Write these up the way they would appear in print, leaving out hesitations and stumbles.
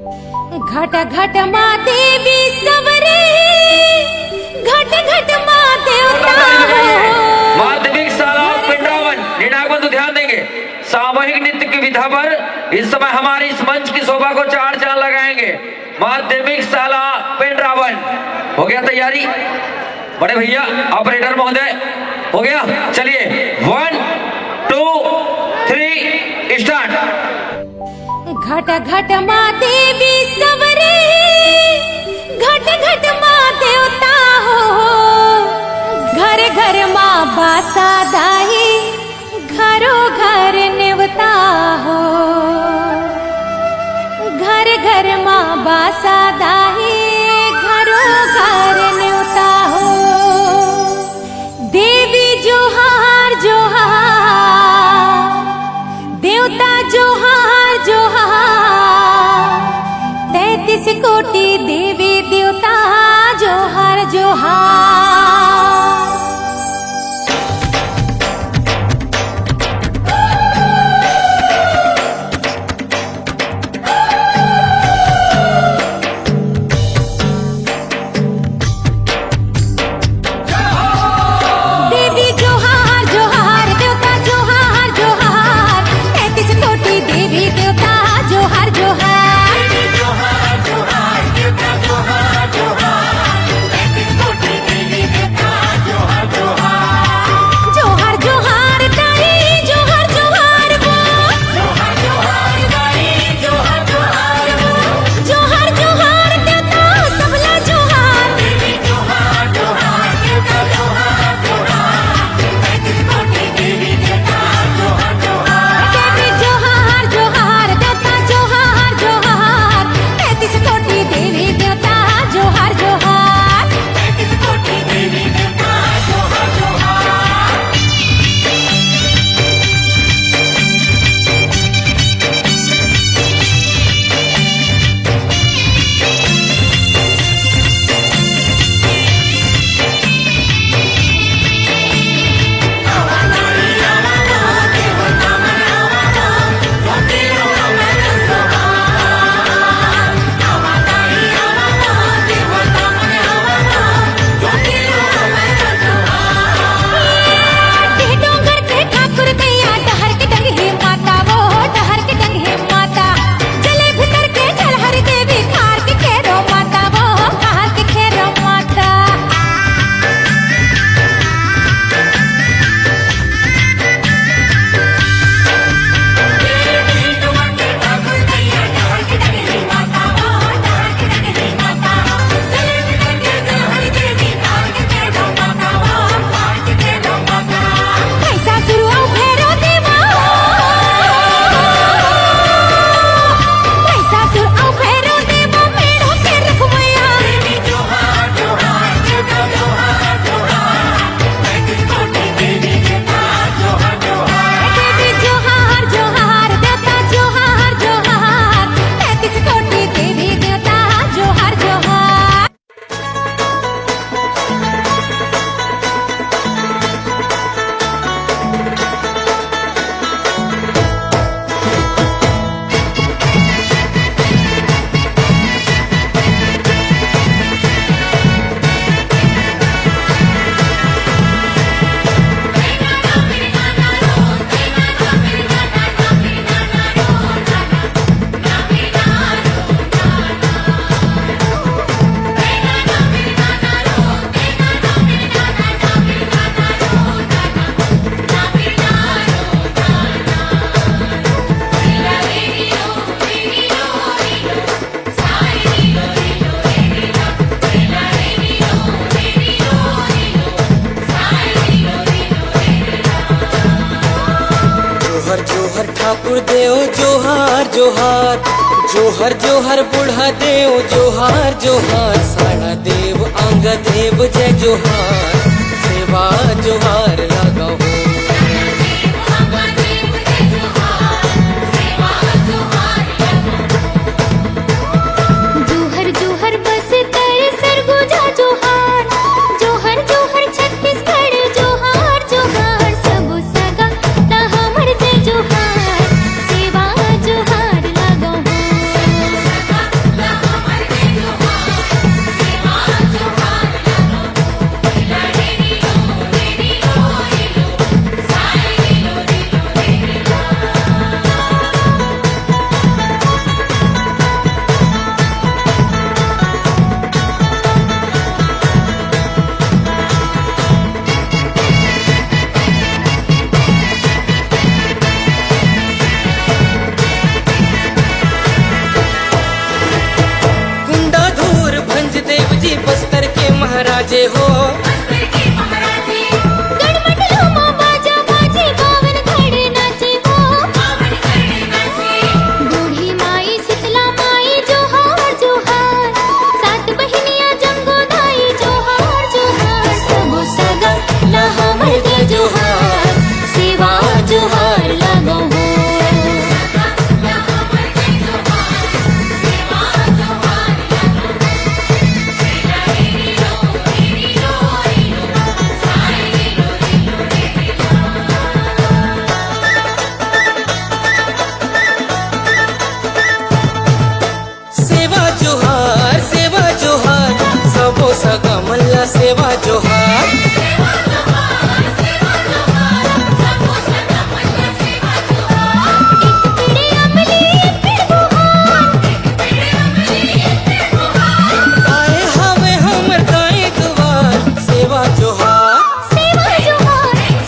घट घट माँ देवी सबरे, घट घट माँ देवता हो। माध्यमिक शाला पिंडरावन निर्णायक बंधु ध्यान देंगे। सामूहिक नृत्य की विधा पर इस समय हमारी इस मंच की शोभा को चार चांद लगाएंगे। माध्यमिक शाला पिंडरावन हो गया तैयारी? बड़े भैया ऑपरेटर महोदय हो गया? चलिए 1 2 3 स्टार्ट। घट घट माँ देवी सबरे, घट घट माँ देवता हो। घर घर माँ बासा दाही, घरों घर नेवता हो। घर घर माँ बासा दाही, घरों घर नेवता हो। देवी जोहार जोहार, देवता जोहार जोहार। 33 कोटि देवी देवता जोहार जोहार। देवी जोहार जोहार, देवता जोहार जोहार। 33 कोटि देवी देवता जोहार जोहार। जोहार जोहार दाई, जोहार जोहार वो। जोहार जोहार देवता सबला जोहार। देवी जोहार जोहार, देवता जोहार जोहार। 33 कोटि देवी देवता जोहार जोहार। डोंगर के ठाकुर दैया, डहर के डंग हे माता वो, डहर के डंग हे माता। जले भीतर के जलहरी देवी, खार के खेरो माता वो, खार के खेरो माता। महिषासुर औ भैरव देवा, महिषासुर औ भैरव देवा। मेढ़ों के रखवैया, देवी जोहार जोहार, देवता जोहार जोहार। 33 कोटि देवी देवता जोहार जोहार। जोहर जोहर ठाकुर देव जोहार जोहार। जोहर जोहर बूढ़ा देव जोहार जोहार। साड़ा देव अंग देव जय जोहार। सेवा जोहार लगाओ। जोहर जोहर बस कर सरगुजा जोहार। जोहर जोहर छत्तीसगढ़ जोहार जोहार। सब सगा ता हमर जय जोहार। सेवा जोहार लागो हो। बाजे हो गणमंडलों में बाजा बाजे बावन घड़े नाचे हो बूढ़ी माई शीतला माई जोहार जोहार सात बहिनिया जंगो दाई जोहार जोहार सबो सगा लहा मजे जोहार सेवा जोहार लगो हो सेवा जोहार सबो सगा मल्ला सेवा जोहार आए हवे हमर दाएं दुआर सेवा जोहार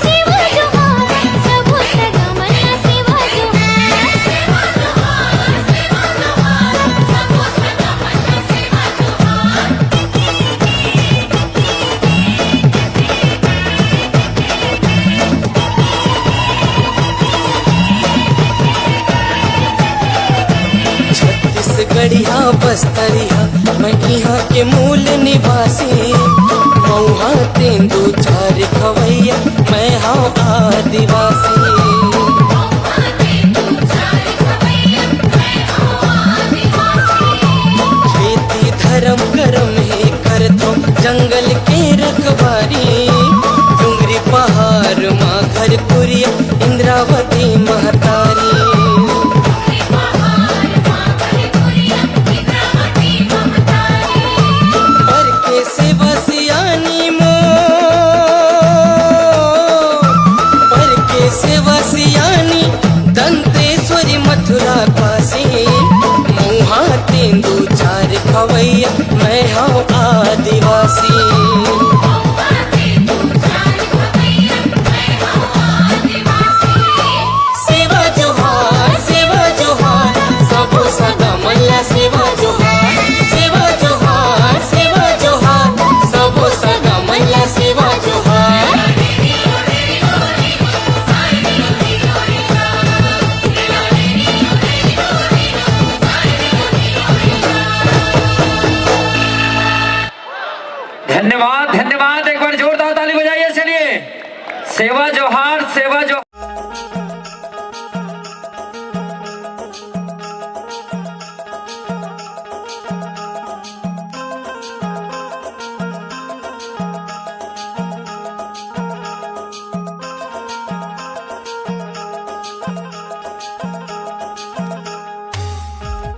सेवा जोहार सबो सगा मल्ला सेवा छत्तीसगढ़िया बस्तरिया मैं यहाँ के मूल निवासी मऊहा तेंदू झार खवैया मैं हाँ आदिवासी खेती धर्म करम है करतो जंगल के रखवारी डुंगरी पहाड़ माँ घर कुरिया इंद्रावती महतारी पर के सेवा सियानी मो पर के सेवा सियानी दंतेश्वरी मथुरा काशी मुहा तेंदू चार खवैया मैं हाँ आदिवासी सेवा जोहार सबो सगा मल्ला सेवा जोहार सबो सगा मल्ला सेवा जोहार धन्यवाद धन्यवाद, एक बार जोरदार ताली बजाइए। चलिए सेवा जोहार